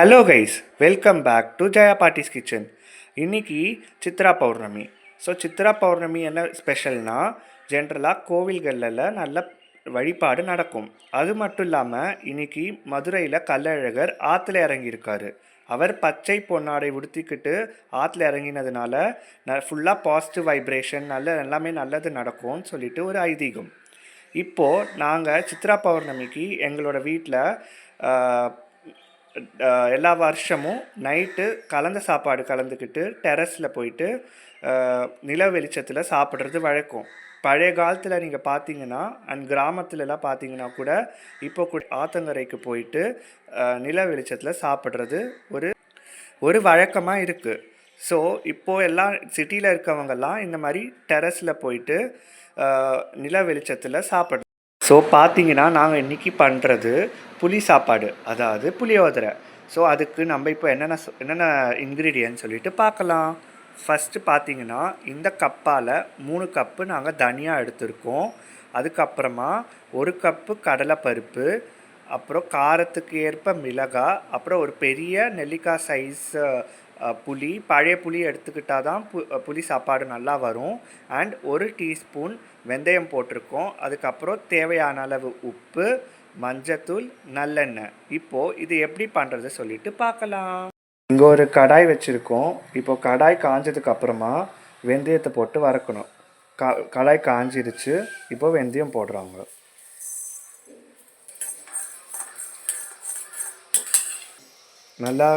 Hello guys, welcome back to Jaya Paati's kitchen. இன்னைக்கு Chitra Pournami. So Chitra Pournami என்ன ஸ்பெஷல்னா, ஜென்ரலாக கோவில்களில் நல்ல வழிபாடு நடக்கும். அது மட்டும் இல்லாமல் இன்னைக்கு மதுரையில் கள்ளழகர் ஆற்றுல இறங்கியிருக்காரு. அவர் பச்சை பொன்னாடை உடுத்திக்கிட்டு ஆற்றுல இறங்கினதுனால ஃபுல்லாக பாசிட்டிவ் வைப்ரேஷன் எல்லாமே நல்லது நடக்கும்னு சொல்லிட்டு ஒரு ஐதீகம். இப்போது நாங்கள் சித்ரா பௌர்ணமிக்கு எங்களோட வீட்டில் எல்லா வருஷமும் நைட்டு கலந்த சாப்பாடு கலந்துக்கிட்டு டெரஸில் போயிட்டு நில வெளிச்சத்தில் சாப்பிட்றது வழக்கம். பழைய காலத்தில் நீங்கள் பார்த்தீங்கன்னா கிராமத்துலலாம் பார்த்தீங்கன்னா கூட இப்போ கூட ஆத்தங்கரைக்கு போயிட்டு நில வெளிச்சத்தில் சாப்பிட்றது ஒரு ஒரு வழக்கமாக இருக்குது. ஸோ இப்போது எல்லாம் சிட்டியில் இருக்கவங்கெல்லாம் இந்த மாதிரி டெரஸில் போயிட்டு நில வெளிச்சத்தில் சாப்பிட்றோம். ஸோ பார்த்தீங்கன்னா நாங்கள் இன்றைக்கி பண்ணுறது புளி சாப்பாடு, அதாவது புளியோதரை. ஸோ அதுக்கு நம்ம இப்போ என்னென்ன இன்க்ரீடியன்ட் சொல்லிட்டு பார்க்கலாம். ஃபஸ்ட்டு பார்த்தீங்கன்னா இந்த கப்பால் 3 கப்பு நாங்கள் தனியாக எடுத்திருக்கோம். அதுக்கப்புறமா 1 கப்பு கடலைப்பருப்பு, அப்புறம் காரத்துக்கு ஏற்ப மிளகாய், அப்புறம் ஒரு பெரிய நெல்லிக்காய் சைஸ் புளி, பழைய புளி எடுத்துக்கிட்டால் தான் புளி சாப்பாடு நல்லா வரும். அண்ட் 1 டீஸ்பூன் வெந்தயம் போட்டிருக்கோம். அதுக்கப்புறம் தேவையான அளவு உப்பு, மஞ்சத்தூள், நல்லெண்ணெய். இப்போது இது எப்படி பண்ணுறது சொல்லிட்டு பார்க்கலாம். இங்கே ஒரு கடாய் வச்சுருக்கோம். இப்போது கடாய் காஞ்சதுக்கு அப்புறமா வெந்தயத்தை போட்டு வறுக்கணும். கடாய் காஞ்சிருச்சு. இப்போ வெந்தயம் போடுறாங்க. நல்லா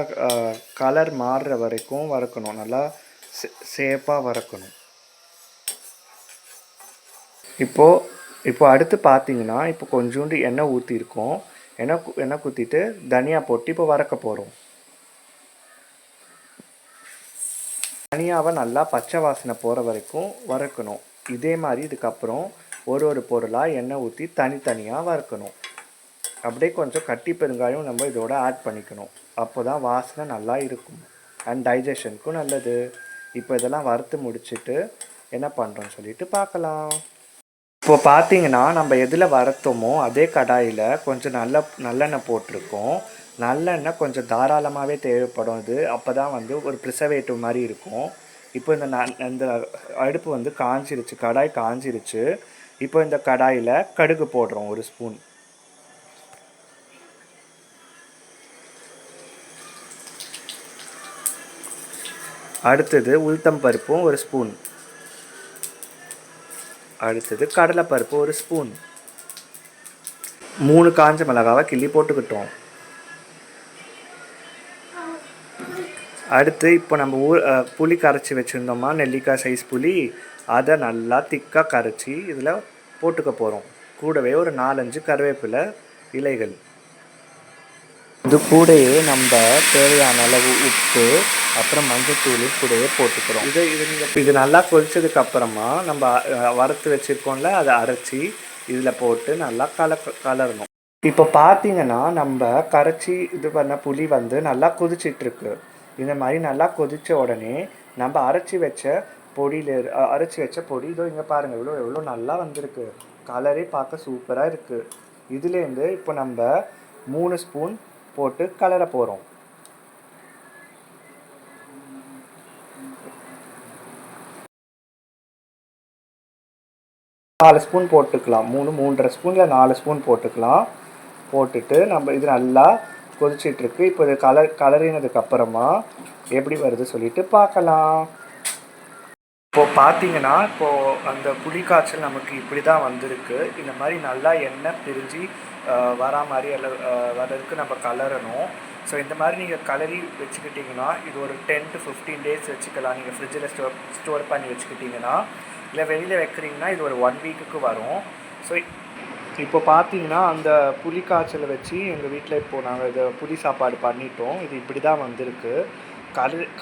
கலர் மாறுற வரைக்கும் வறுக்கணும். நல்லா சேஃபாக வறுக்கணும். இப்போ அடுத்து பார்த்தீங்கன்னா இப்போ கொஞ்சோண்டு எண்ணெய் ஊற்றிருக்கோம். எண்ணெய் ஊற்றிட்டு தனியா போட்டு இப்போ வறுக்க போகிறோம். தனியாவை நல்லா பச்சை வாசனை போகிற வரைக்கும் வறுக்கணும். இதே மாதிரி இதுக்கப்புறம் ஒரு பொருளாக எண்ணெய் ஊற்றி தனித்தனியாக வறுக்கணும். அப்படியே கொஞ்சம் கட்டி பெருங்காயம் நம்ம இதோட ஆட் பண்ணிக்கணும். அப்போ தான் வாசனை நல்லா இருக்கும் அண்ட் டைஜஷனுக்கும் நல்லது. இப்போ இதெல்லாம் வறுத்து முடிச்சுட்டு என்ன பண்ணுறோன்னு சொல்லிட்டு பார்க்கலாம். இப்போ பார்த்தீங்கன்னா நம்ம எதில் வறுத்தோமோ அதே கடாயில் கொஞ்சம் நல்லெண்ணெய் போட்டிருக்கோம். நல்லெண்ணெய் கொஞ்சம் தாராளமாகவே தேவைப்படும். இது அப்போ தான் ஒரு ப்ரிசர்வேட்டிவ் மாதிரி இருக்கும். இப்போ இந்த அடுப்பு காஞ்சிருச்சு, கடாய் காஞ்சிருச்சு. இப்போ இந்த கடாயில் கடுகு போடுறோம் 1 ஸ்பூன். அடுத்தது உளுத்தம் பருப்பும் 1 ஸ்பூன். அடுத்தது கடலைப்பருப்பு 1 ஸ்பூன். 3 காஞ்ச மிளகாவை கிள்ளி போட்டுக்கிட்டோம். அடுத்து இப்போ நம்ம புளி கரைச்சி வச்சுருந்தோமா, நெல்லிக்காய் சைஸ் புளி, அதை நல்லா திக்காக கரைச்சி இதில் போட்டுக்க போகிறோம். கூடவே ஒரு 4-5 கருவேப்பிலை இலைகள். இது கூடயே நம்ம தேவையான அளவு உப்பு, அப்புறம் மஞ்சத்தூள் கூடவே போட்டுக்கிறோம். இது நல்லா கொதிச்சதுக்கப்புறமா நம்ம வறுத்து வச்சுருக்கோம்ல, அதை அரைச்சி இதில் போட்டு நல்லா கலரணும். இப்போ பார்த்தீங்கன்னா நம்ம கரைச்சி இது பண்ண புளி நல்லா கொதிச்சிட்ருக்கு. இந்த மாதிரி நல்லா கொதித்த உடனே நம்ம அரைச்சி வச்ச பொடி இதோ இங்கே பாருங்கள், எவ்வளோ நல்லா வந்திருக்கு. கலரே பார்க்க சூப்பராக இருக்குது. இதுலேருந்து இப்போ நம்ம 3 ஸ்பூன் போட்டு கலர போகிறோம். நாலு ஸ்பூன் போட்டுக்கலாம். 3.5 ஸ்பூன் இல்லை 4 ஸ்பூன் போட்டுக்கலாம். போட்டுட்டு நம்ம இது நல்லா கொதிச்சிட்ருக்கு. இப்போ இது கலரினதுக்கப்புறமா எப்படி வருது சொல்லிட்டு பார்க்கலாம். இப்போது பார்த்தீங்கன்னா அந்த புளி காய்ச்சல் நமக்கு இப்படி தான் வந்திருக்கு. இந்த மாதிரி நல்லா எண்ணெய் பிரிஞ்சு வரா மாதிரி வரதுக்கு நம்ம கலரணும். ஸோ இந்த மாதிரி நீங்கள் கலரி வச்சுக்கிட்டிங்கன்னா இது ஒரு 10 to 15 days வச்சுக்கலாம். நீங்கள் ஃப்ரிட்ஜில் ஸ்டோர் பண்ணி வச்சுக்கிட்டிங்கன்னா, இல்லை வெளியில் வைக்கிறீங்கன்னா இது ஒரு 1 வீக்குக்கு வரும். ஸோ இப்போ பார்த்தீங்கன்னா அந்த புளி காய்ச்சலை வச்சு எங்கள் வீட்டில் இப்போது நாங்கள் இதை புளி சாப்பாடு பண்ணிட்டோம். இது இப்படி தான் வந்திருக்கு.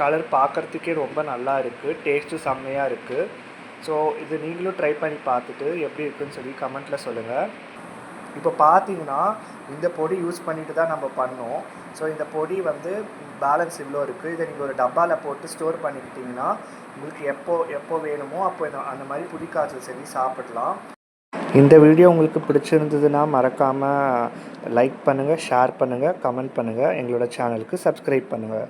கலர் பார்க்குறதுக்கே ரொம்ப நல்லா இருக்குது. டேஸ்ட்டும் செம்மையாக இருக்குது. ஸோ இது நீங்களும் ட்ரை பண்ணி பார்த்துட்டு எப்படி இருக்குதுன்னு சொல்லி கமெண்ட்டில் சொல்லுங்கள். இப்போ பார்த்தீங்கன்னா இந்த பொடி யூஸ் பண்ணிட்டு தான் நம்ம பண்ணோம். ஸோ இந்த பொடி பேலன்ஸ் இவ்வளோ இருக்குது. இதை நீங்கள் ஒரு டப்பாவில் போட்டு ஸ்டோர் பண்ணிக்கிட்டிங்கன்னா உங்களுக்கு எப்போ வேணுமோ அப்போ அந்த மாதிரி புளி காய்ச்சல் செஞ்சு சாப்பிடலாம். இந்த வீடியோ உங்களுக்கு பிடிச்சிருந்ததுன்னா மறக்காமல் லைக் பண்ணுங்கள், ஷேர் பண்ணுங்கள், கமெண்ட் பண்ணுங்கள், எங்களோட சேனலுக்கு சப்ஸ்கிரைப் பண்ணுங்கள்.